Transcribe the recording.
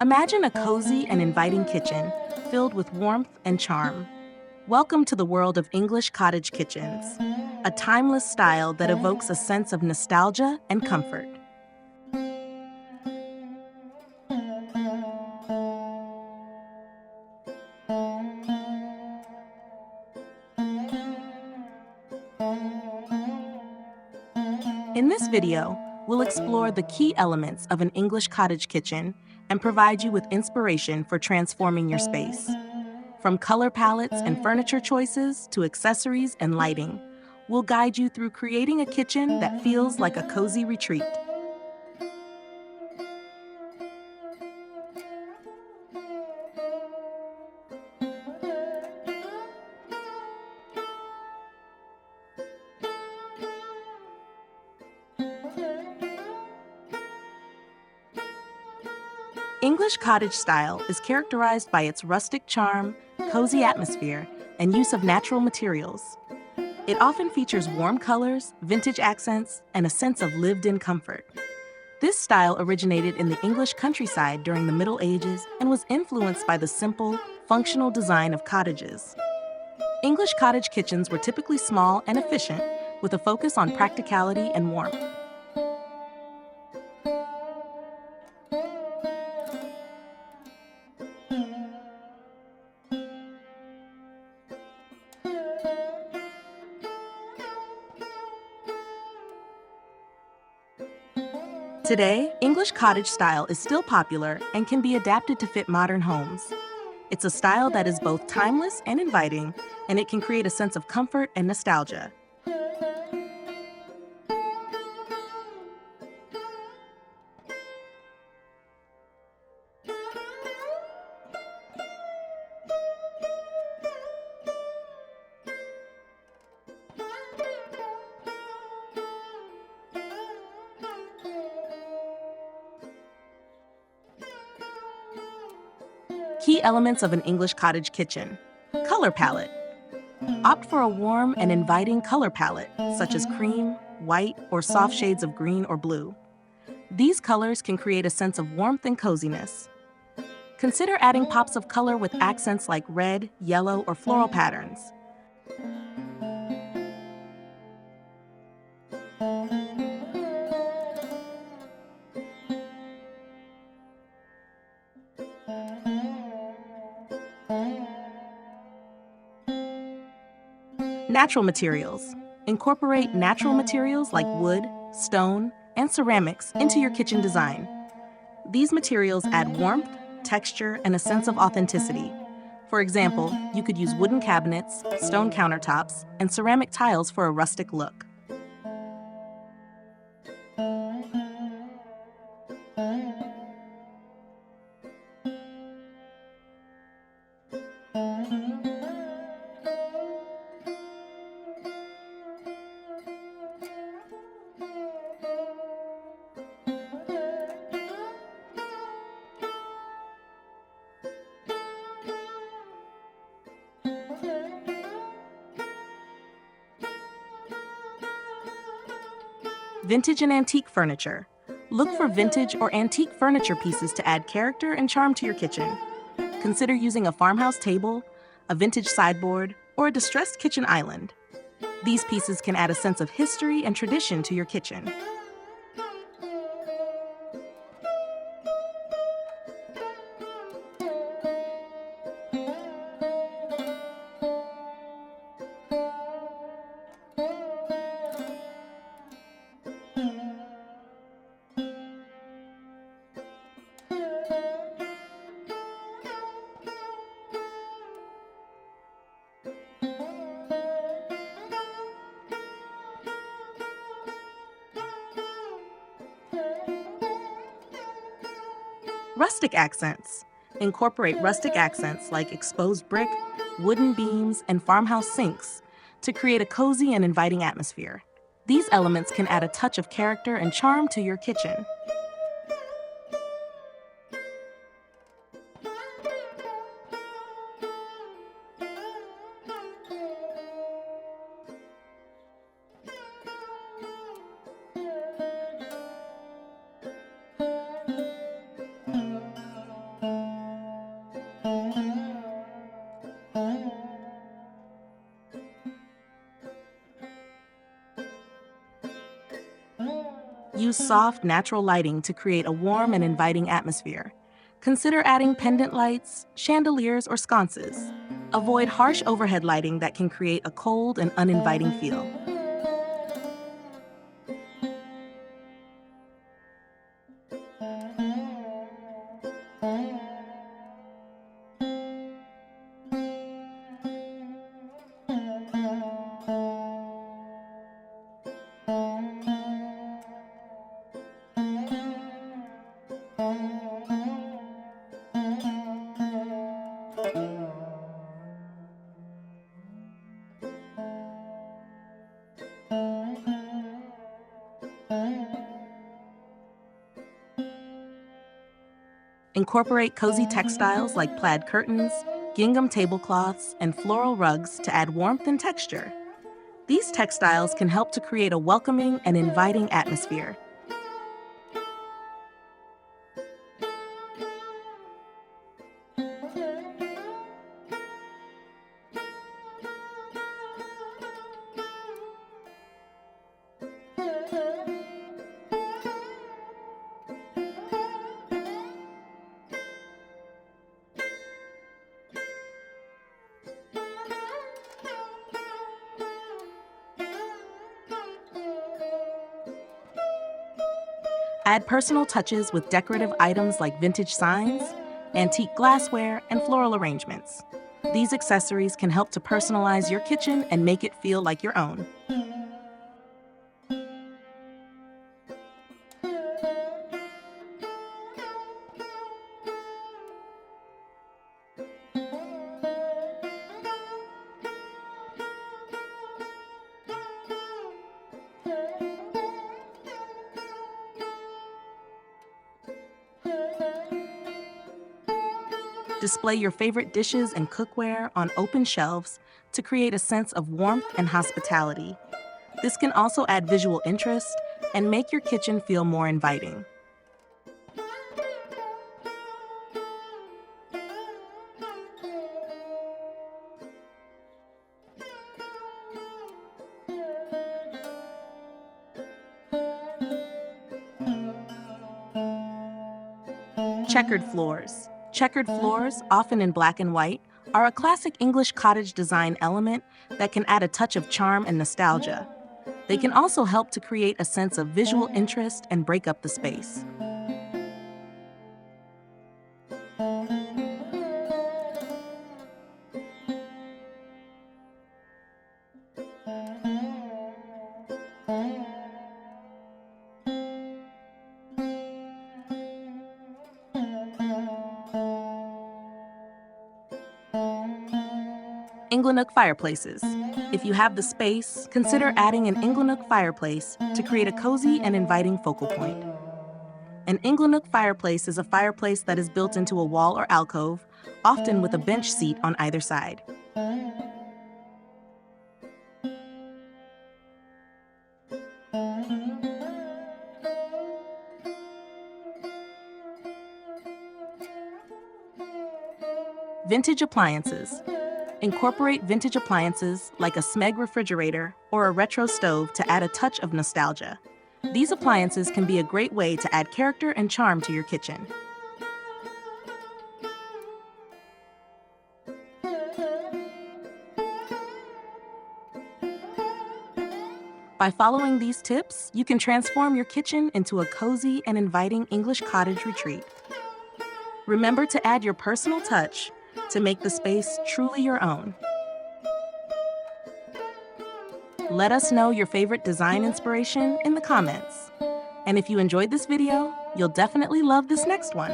Imagine a cozy and inviting kitchen filled with warmth and charm. Welcome to the world of English cottage kitchens, a timeless style that evokes a sense of nostalgia and comfort. In this video, we'll explore the key elements of an English cottage kitchen and provide you with inspiration for transforming your space. From color palettes and furniture choices to accessories and lighting, we'll guide you through creating a kitchen that feels like a cozy retreat. English cottage style is characterized by its rustic charm, cozy atmosphere, and use of natural materials. It often features warm colors, vintage accents, and a sense of lived-in comfort. This style originated in the English countryside during the Middle Ages and was influenced by the simple, functional design of cottages. English cottage kitchens were typically small and efficient, with a focus on practicality and warmth. Today, English cottage style is still popular and can be adapted to fit modern homes. It's a style that is both timeless and inviting, and it can create a sense of comfort and nostalgia. Key elements of an English cottage kitchen. Color palette. Opt for a warm and inviting color palette, such as cream, white, or soft shades of green or blue. These colors can create a sense of warmth and coziness. Consider adding pops of color with accents like red, yellow, or floral patterns. Natural materials. Incorporate natural materials like wood, stone, and ceramics into your kitchen design. These materials add warmth, texture, and a sense of authenticity. For example, you could use wooden cabinets, stone countertops, and ceramic tiles for a rustic look. Vintage and antique furniture. Look for vintage or antique furniture pieces to add character and charm to your kitchen. Consider using a farmhouse table, a vintage sideboard, or a distressed kitchen island. These pieces can add a sense of history and tradition to your kitchen. Rustic accents. Incorporate rustic accents like exposed brick, wooden beams, and farmhouse sinks to create a cozy and inviting atmosphere. These elements can add a touch of character and charm to your kitchen. use soft, natural lighting to create a warm and inviting atmosphere. Consider adding pendant lights, chandeliers, or sconces. Avoid harsh overhead lighting that can create a cold and uninviting feel. Incorporate cozy textiles like plaid curtains, gingham tablecloths, and floral rugs to add warmth and texture. These textiles can help to create a welcoming and inviting atmosphere. Add personal touches with decorative items like vintage signs, antique glassware, and floral arrangements. These accessories can help to personalize your kitchen and make it feel like your own. Display your favorite dishes and cookware on open shelves to create a sense of warmth and hospitality. This can also add visual interest and make your kitchen feel more inviting. Checkered floors. Checkered floors, often in black and white, are a classic English cottage design element that can add a touch of charm and nostalgia. They can also help to create a sense of visual interest and break up the space. Inglenook fireplaces. If you have the space, consider adding an Inglenook fireplace to create a cozy and inviting focal point. An Inglenook fireplace is a fireplace that is built into a wall or alcove, often with a bench seat on either side. Vintage appliances. Incorporate vintage appliances like a Smeg refrigerator or a retro stove to add a touch of nostalgia. These appliances can be a great way to add character and charm to your kitchen. By following these tips, you can transform your kitchen into a cozy and inviting English cottage retreat. Remember to add your personal touch to make the space truly your own. Let us know your favorite design inspiration in the comments. And if you enjoyed this video, you'll definitely love this next one.